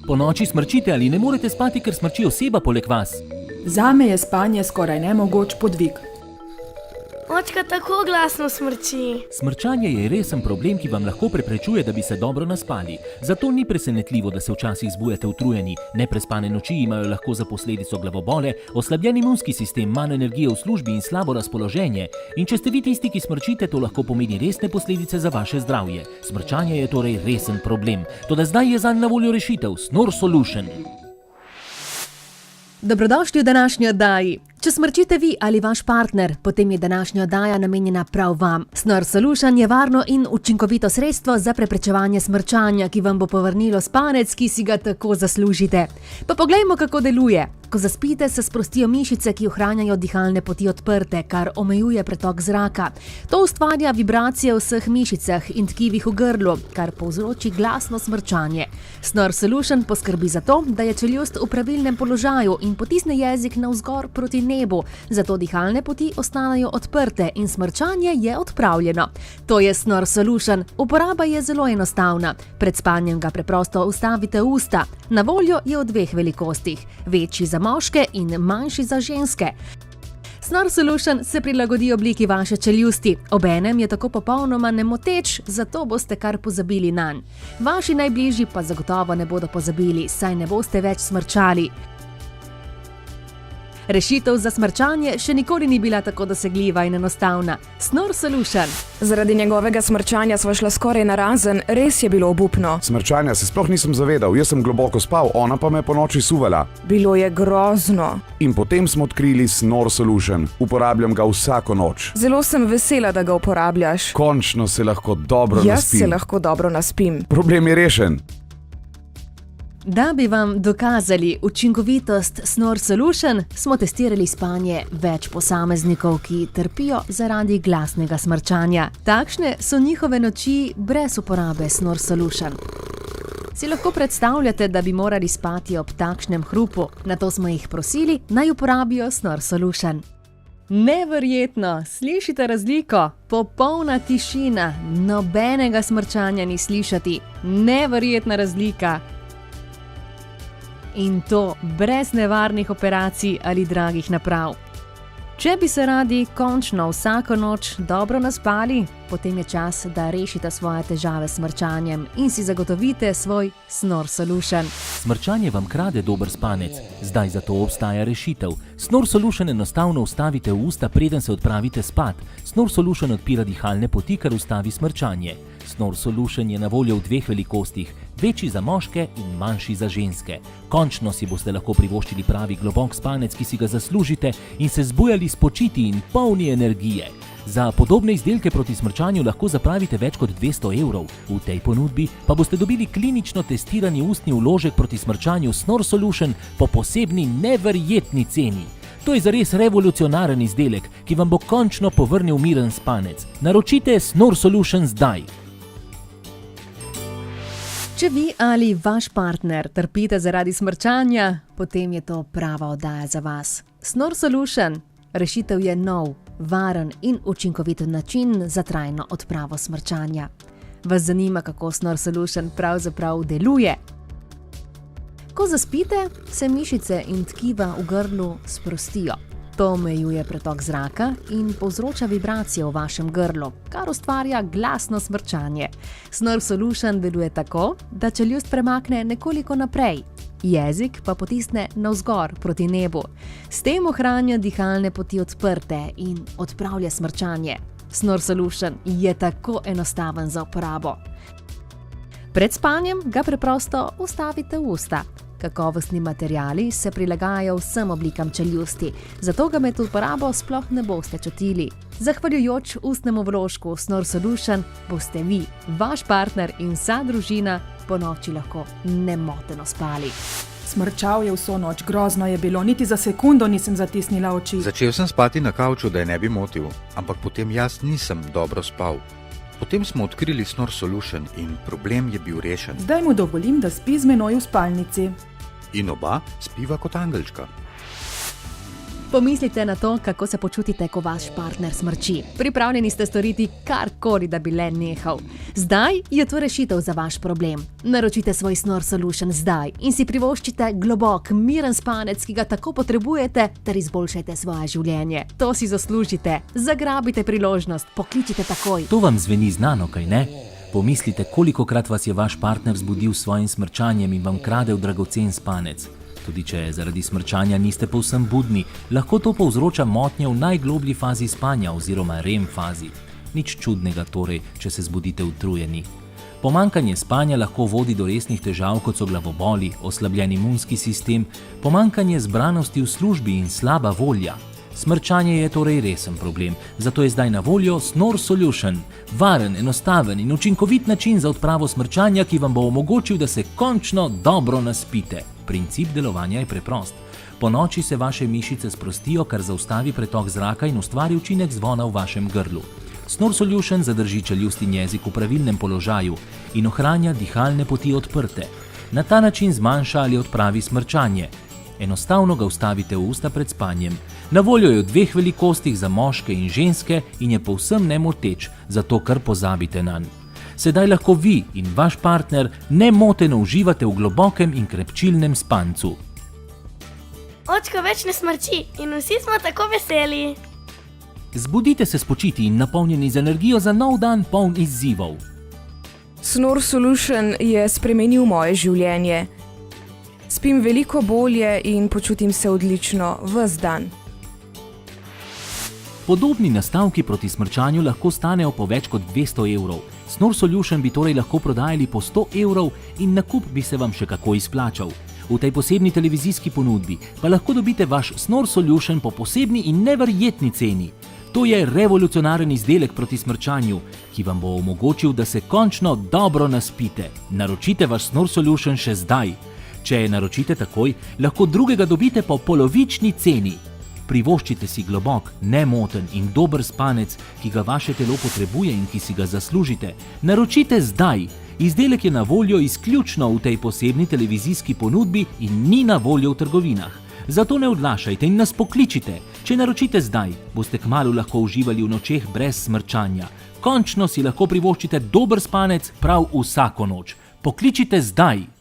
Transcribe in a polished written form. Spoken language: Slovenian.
Po noči smrčite ali ne morete spati, ker smrči oseba poleg vas? Zame je spanje skoraj nemogoč podvig. Očka tako glasno smrči. Smrčanje je resen problem, ki vam lahko preprečuje, da bi se dobro naspali. Zato ni presenetljivo, da se včasih zbujate utrujeni. Neprespane noči imajo lahko za posledico glavobole, oslabljen imunski sistem, manj energije v službi in slabo razpoloženje. In če ste vi tisti, ki smrčite, to lahko pomeni resne posledice za vaše zdravje. Smrčanje je torej resen problem. Toda zdaj je zanj na voljo rešitev Snore Solution. Dobrodošli v današnji oddaji. Če smrčite vi ali vaš partner, potem je današnja oddaja namenjena prav vam. Snore Solution je varno in učinkovito sredstvo za preprečevanje smrčanja, ki vam bo povrnilo spanec, ki si ga tako zaslužite. Pa poglejmo, kako deluje. Ko zaspite, se sprostijo mišice, ki ohranjajo dihalne poti odprte, kar omejuje pretok zraka. To ustvarja vibracije v vseh mišicah in tkivih v grlu, kar povzroči glasno smrčanje. Snore Solution poskrbi za to, da je čeljust v pravilnem položaju in potisne jezik navzgor proti nebu, zato dihalne poti ostanejo odprte in smrčanje je odpravljeno. To je Snore Solution. Uporaba je zelo enostavna. Pred spanjem ga preprosto ustavite v usta. Na voljo je v dveh velikostih, večji za moške in manjši za ženske. Snore Solution se prilagodi obliki vaše čeljusti. Obenem je tako popolnoma nemoteč, zato boste kar pozabili nanj. Vaši najbližji pa zagotovo ne bodo pozabili, saj ne boste več smrčali. Rešitev za smrčanje še nikoli ni bila tako dosegljiva in enostavna. Snore Solution. Zaradi njegovega smrčanja sva šla skoraj narazen, res je bilo obupno. Smrčanja se sploh nisem zavedal, jaz sem globoko spal, ona pa me po noči suvala. Bilo je grozno. In potem smo odkrili Snore Solution. Uporabljam ga vsako noč. Zelo sem vesela, da ga uporabljaš. Končno se lahko dobro naspim. Jaz se lahko dobro naspim. Problem je rešen. Da bi vam dokazali učinkovitost Snore Solution, smo testirali spanje več posameznikov, ki trpijo zaradi glasnega smrčanja. Takšne so njihove noči brez uporabe Snore Solution. Si lahko predstavljate, da bi morali spati ob takšnem hrupu? Nato smo jih prosili, naj uporabijo Snore Solution. Neverjetno, slišite razliko? Popolna tišina, nobenega smrčanja ni slišati. Neverjetna razlika. In to brez nevarnih operacij ali dragih naprav. Če bi se radi končno vsako noč dobro naspali, potem je čas, da rešite svoje težave s smrčanjem in si zagotovite svoj Snore Solution. Smrčanje vam krade dober spanec, zdaj za to obstaja rešitev. Snore Solution enostavno ustavite v usta, preden se odpravite spat. Snore Solution odpira dihalne poti, kar ustavi smrčanje. Snore Solution je na voljo v dveh velikostih, večji za moške in manjši za ženske. Končno si boste lahko privoščili pravi globok spanec, ki si ga zaslužite in se zbujali spočiti in polni energije. Za podobne izdelke proti smrčanju lahko zapravite več kot 200 evrov. V tej ponudbi pa boste dobili klinično testirani ustni vložek proti smrčanju Snore Solution po posebni neverjetni ceni. To je zares revolucionaren izdelek, ki vam bo končno povrnil miren spanec. Naročite Snore Solution zdaj. Če vi ali vaš partner trpite zaradi smrčanja, potem je to prava oddaja za vas. Snore Solution. Rešitev je nov, varen in učinkovit način za trajno odpravo smrčanja. Vas zanima, kako Snore Solution pravzaprav deluje? Ko zaspite, se mišice in tkiva v grlu sprostijo. To omejuje pretok zraka in povzroča vibracije v vašem grlu, kar ustvarja glasno smrčanje. Snore Solution deluje tako, da čeljust premakne nekoliko naprej, jezik pa potisne navzgor proti nebu. S tem ohranja dihalne poti odprte in odpravlja smrčanje. Snore Solution je tako enostaven za uporabo. Pred spanjem ga preprosto ustavite v usta. Kakovostni materiali se prilagajajo vsem oblikam čeljusti, zato ga med uporabo sploh ne boste čutili. Zahvaljujoč ustnemu vložku Snore Solution boste vi, vaš partner in vsa družina po noči lahko nemoteno spali. Smrčal je vso noč, grozno je bilo, niti za sekundo nisem zatisnila oči. Začel sem spati na kavču, da je ne bi motil, ampak potem jaz nisem dobro spal. Potem smo odkrili Snore Solution in problem je bil rešen. Zdaj mu dovolim, da spi z menoj v spalnici. In oba spiva kot angelčka. Pomislite na to, kako se počutite, ko vaš partner smrči. Pripravljeni ste storiti karkoli, da bi le nehal. Zdaj je to rešitev za vaš problem. Naročite svoj Snore Solution zdaj in si privoščite globok, miren spanec, ki ga tako potrebujete, ter izboljšajte svoje življenje. To si zaslužite. Zagrabite priložnost, pokličite takoj. To vam zveni znano, kaj ne? Pomislite, kolikokrat vas je vaš partner zbudil s svojim smrčanjem in vam kradel dragocen spanec. Tudi če zaradi smrčanja niste povsem budni, lahko to povzroča motnje v najgloblji fazi spanja oziroma REM fazi. Nič čudnega torej, če se zbudite utrujeni. Pomanjkanje spanja lahko vodi do resnih težav, kot so glavoboli, oslabljen imunski sistem, pomanjkanje zbranosti v službi in slaba volja. Smrčanje je torej resen problem, zato je zdaj na voljo Snore Solution. Varen, enostaven in učinkovit način za odpravo smrčanja, ki vam bo omogočil, da se končno dobro naspite. Princip delovanja je preprost. Ponoči se vaše mišice sprostijo, kar zaustavi pretok zraka in ustvari učinek zvona v vašem grlu. Snore Solution zadrži čeljust in jezik v pravilnem položaju in ohranja dihalne poti odprte. Na ta način zmanjša ali odpravi smrčanje. Enostavno ga vstavite v usta pred spanjem. Na voljo je v 2 velikostih za moške in ženske in je povsem nemoteč, zato kar pozabite nanj. Sedaj lahko vi in vaš partner nemoteno uživate v globokem in krepčilnem spancu. Očka več ne smrči in vsi smo tako veseli. Zbudite se spočiti in napolnjeni z energijo za nov dan poln izzivov. Snore Solution je spremenil moje življenje. Spim veliko bolje in počutim se odlično ves dan. Podobni nastavki proti smrčanju lahko stanejo po več kot 200 evrov. Snore Solution bi torej lahko prodajali po 100 evrov in nakup bi se vam še kako izplačal. V tej posebni televizijski ponudbi pa lahko dobite vaš Snore Solution po posebni in neverjetni ceni. To je revolucionaren izdelek proti smrčanju, ki vam bo omogočil, da se končno dobro naspite. Naročite vaš Snore Solution še zdaj. Če je naročite takoj, lahko drugega dobite po polovični ceni. Privoščite si globok, nemoten in dober spanec, ki ga vaše telo potrebuje in ki si ga zaslužite. Naročite zdaj! Izdelek je na voljo izključno v tej posebni televizijski ponudbi in ni na voljo v trgovinah. Zato ne odlašajte in nas pokličite. Če naročite zdaj, boste kmalu lahko uživali v nočeh brez smrčanja. Končno si lahko privoščite dober spanec prav vsako noč. Pokličite zdaj!